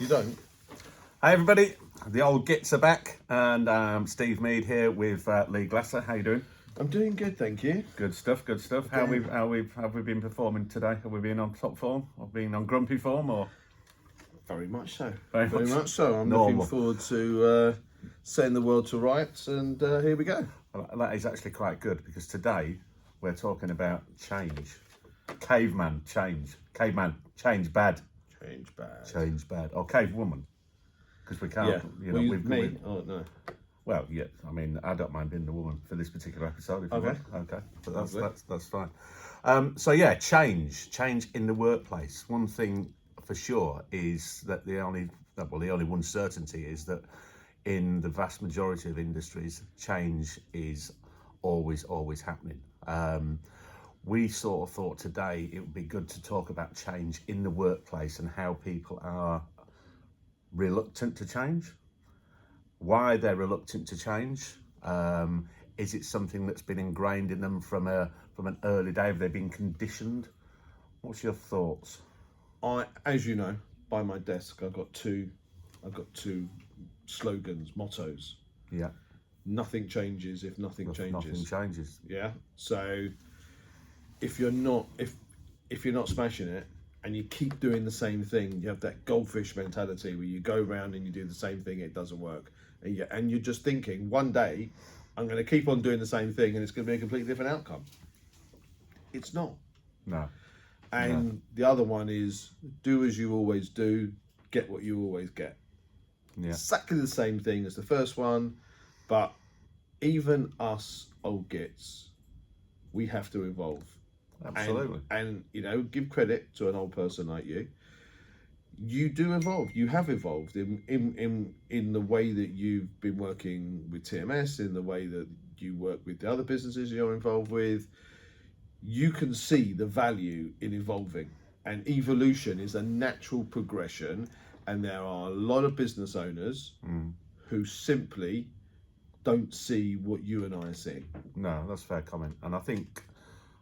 You don't? Hi everybody, the Old Gits are back, and Steve Mead here with Lee Glasser. How you doing? I'm doing good, thank you. Good stuff, good stuff. How have we been performing today? Have we been on top form, or been on grumpy form, or? Very much so. Very much so. I'm normal. looking forward to setting the world to rights, and here we go. Well, that is actually quite good, because today we're talking about change. Caveman change. Caveman change bad. Change bad. Change bad. Or cave woman, because we can't. Yeah. You know, me? Oh no. Well, yeah. I mean, I don't mind being the woman for this particular episode. If you Okay. want. Okay. But that's fine. So yeah, change in the workplace. One thing for sure is that the only one certainty is that in the vast majority of industries, change is always happening. We sort of thought today it would be good to talk about change in the workplace and how people are reluctant to change, why they're reluctant to change. Is it something that's been ingrained in them from an early day? Have they been conditioned? What's your thoughts? As you know, by my desk, I've got two slogans, mottos. Yeah. Nothing changes if nothing changes. Nothing changes. Yeah. So if you're not smashing it and you keep doing the same thing, you have that goldfish mentality where you go around and you do the same thing, it doesn't work, and you're just thinking one day I'm going to keep on doing the same thing and it's going to be a completely different outcome. It's not. No. And the other one is do as you always do, get what you always get. Yeah. Exactly the same thing as the first one, but even us old gits, we have to evolve. Absolutely. And give credit to an old person like you. You do evolve. You have evolved in the way that you've been working with TMS, in the way that you work with the other businesses you're involved with. You can see the value in evolving, and evolution is a natural progression. And there are a lot of business owners who simply don't see what you and I are seeing. No, that's a fair comment. And I think,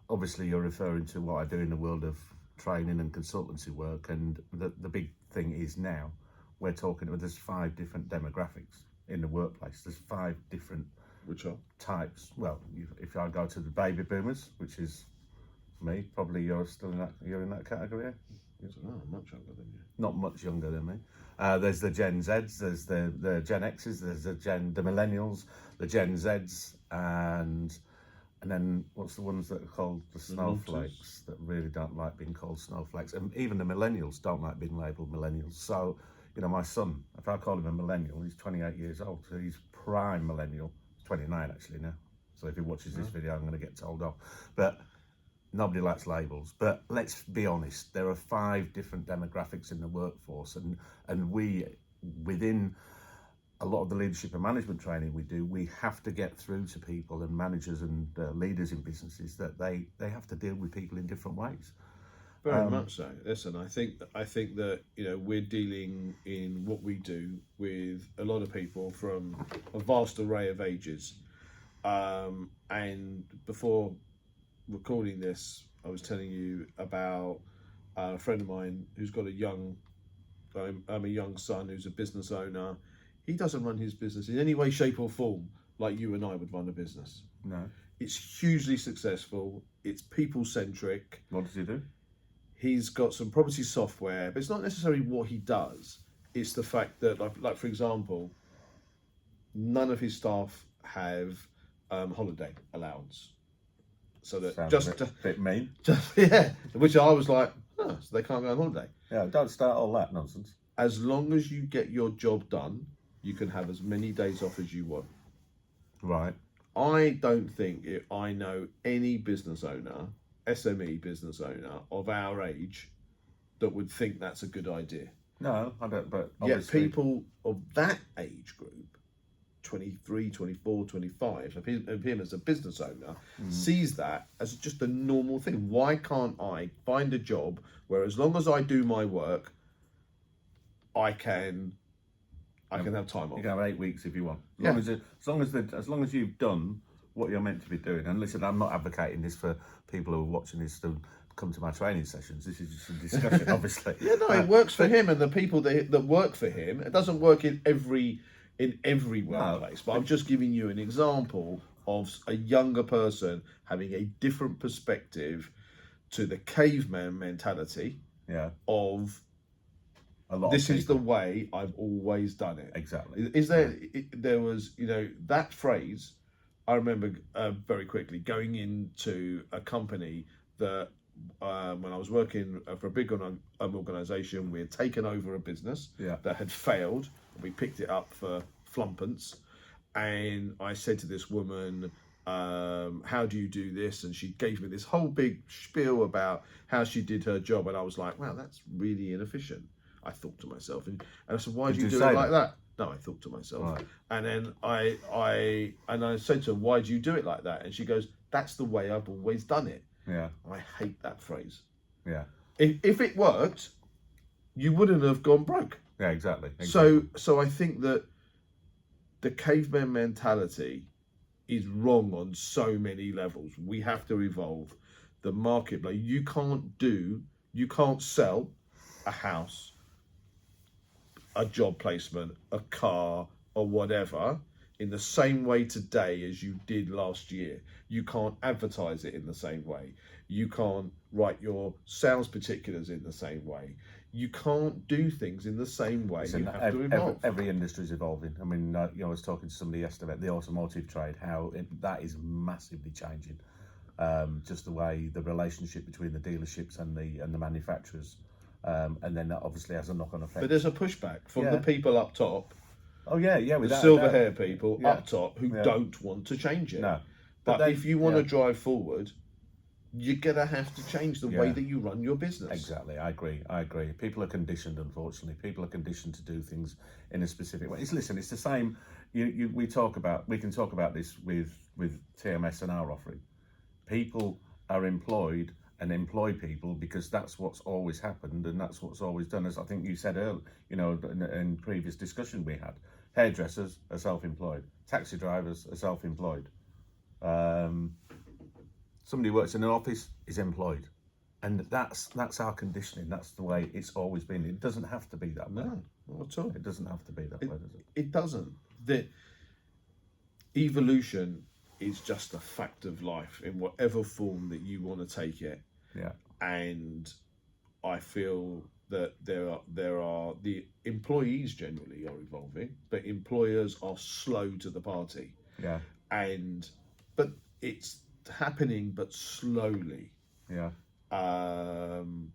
obviously, you're referring to what I do in the world of training and consultancy work. And the big thing is now, we're talking about, there's 5 different demographics in the workplace. There's 5 different Which are? types. Well, if I go to the baby boomers, which is me, probably you're in that category. No, I'm much younger than you. Not much younger than me. There's the Gen Zs, there's the Gen Xs, there's the Millennials, the Gen Zs, and then what's the ones that are called the snowflakes, that really don't like being called snowflakes, and even the Millennials don't like being labelled Millennials. So, my son, if I call him a Millennial, he's 28 years old, so he's prime Millennial. He's 29 actually now. So if he watches this video, I'm going to get told off. But nobody likes labels. But let's be honest, there are 5 different demographics in the workforce, and we, within a lot of the leadership and management training we do, we have to get through to people and managers and leaders in businesses that they have to deal with people in different ways. Very much so. Listen, I think that we're dealing in what we do with a lot of people from a vast array of ages. And before recording this, I was telling you about a friend of mine who's got a young son who's a business owner. He doesn't run his business in any way, shape or form like you and I would run a business. No. It's hugely successful. It's people-centric. What does he do? He's got some property software, but it's not necessarily what he does. It's the fact that, like for example, none of his staff have holiday allowance. So that Sounds a bit mean. Which I was like, so they can't go on holiday. Yeah, don't start all that nonsense. As long as you get your job done, you can have as many days off as you want. Right. I don't think I know any business owner, SME business owner of our age, that would think that's a good idea. No, I don't, but obviously, yet people of that age group, 23, 24, 25, of him as a business owner, sees that as just a normal thing. Why can't I find a job where, as long as I do my work, I can have time off? You can have 8 weeks if you want. As long as you've done what you're meant to be doing. And listen, I'm not advocating this for people who are watching this to come to my training sessions. This is just a discussion, obviously. Yeah, no, it works for him and the people that work for him. It doesn't work in every workplace, but I'm just giving you an example of a younger person having a different perspective to the caveman mentality of a lot. This is the way I've always done it. Exactly. Is there? There was, that phrase. I remember very quickly going into a company that when I was working for a big organisation, we had taken over a business that had failed. We picked it up for flumpence, and I said to this woman, how do you do this? And she gave me this whole big spiel about how she did her job, and I was like, wow, that's really inefficient. I thought to myself, and I said, why do you do it like that? No, I thought to myself, right. And then I said to her, why do you do it like that? And she goes, that's the way I've always done it. Yeah, I hate that phrase. Yeah, if it worked, you wouldn't have gone broke. Yeah, exactly. So I think that the caveman mentality is wrong on so many levels. We have to evolve the marketplace. You can't sell a house, a job placement, a car, or whatever in the same way today as you did last year. You can't advertise it in the same way. You can't write your sales particulars in the same way. You can't do things in the same way. Listen, you have to evolve. Every industry is evolving. I mean, I was talking to somebody yesterday about the automotive trade, how that is massively changing. Just the way the relationship between the dealerships and the manufacturers, and then that obviously has a knock-on effect. But there's a pushback from the people up top. Oh yeah, the silver hair people up top who don't want to change it. No, but if you want to drive forward, you're gonna have to change the way that you run your business. Exactly, I agree. People are conditioned, unfortunately. People are conditioned to do things in a specific way. It's the same. We can talk about this with TMS and our offering. People are employed and employ people because that's what's always happened and that's what's always done. As I think you said earlier, in previous discussion we had, hairdressers are self-employed, taxi drivers are self-employed. Somebody who works in an office is employed, and that's our conditioning. That's the way it's always been. It doesn't have to be that way. No, not at all. It doesn't have to be that way, does it? It doesn't. The evolution is just a fact of life in whatever form that you want to take it. Yeah. And I feel that there are the employees generally are evolving, but employers are slow to the party. Yeah. But it's happening, but slowly. Yeah.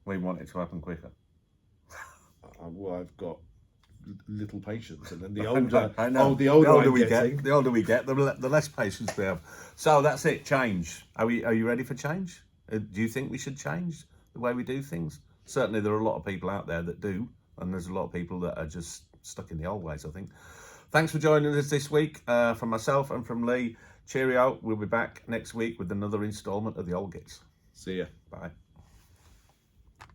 We want it to happen quicker. Well, I've got little patience, and then the older the older we get, the less patience we have. So that's it. Change. Are you ready for change? Do you think we should change the way we do things? Certainly, there are a lot of people out there that do, and there's a lot of people that are just stuck in the old ways, I think. Thanks for joining us this week, from myself and from Lee. Cheerio. We'll be back next week with another instalment of the Old Gits. See ya. Bye.